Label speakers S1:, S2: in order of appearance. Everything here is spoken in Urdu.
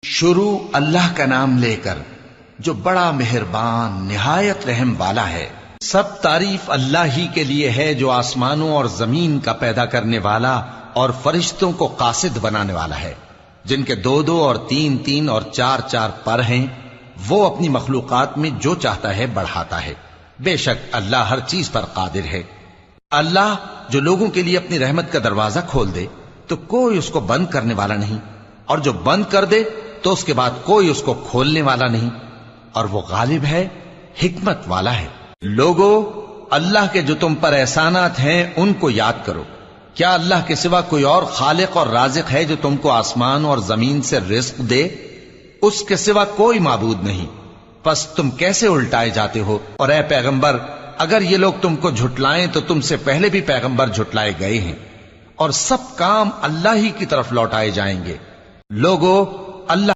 S1: شروع اللہ کا نام لے کر جو بڑا مہربان نہایت رحم والا ہے۔ سب تعریف اللہ ہی کے لیے ہے جو آسمانوں اور زمین کا پیدا کرنے والا اور فرشتوں کو قاصد بنانے والا ہے، جن کے 2 اور 3 اور 4 پر ہیں۔ وہ اپنی مخلوقات میں جو چاہتا ہے بڑھاتا ہے، بے شک اللہ ہر چیز پر قادر ہے۔ اللہ جو لوگوں کے لیے اپنی رحمت کا دروازہ کھول دے تو کوئی اس کو بند کرنے والا نہیں، اور جو بند کر دے تو اس کے بعد کوئی اس کو کھولنے والا نہیں، اور وہ غالب ہے، حکمت والا ہے۔ لوگو، اللہ کے جو تم پر احسانات ہیں ان کو یاد کرو۔ کیا اللہ کے سوا کوئی اور خالق اور رازق ہے جو تم کو آسمان اور زمین سے رزق دے؟ اس کے سوا کوئی معبود نہیں، پس تم کیسے الٹائے جاتے ہو؟ اور اے پیغمبر، اگر یہ لوگ تم کو جھٹلائیں تو تم سے پہلے بھی پیغمبر جھٹلائے گئے ہیں، اور سب کام اللہ ہی کی طرف لوٹائے جائیں گے۔ لوگو، اللہ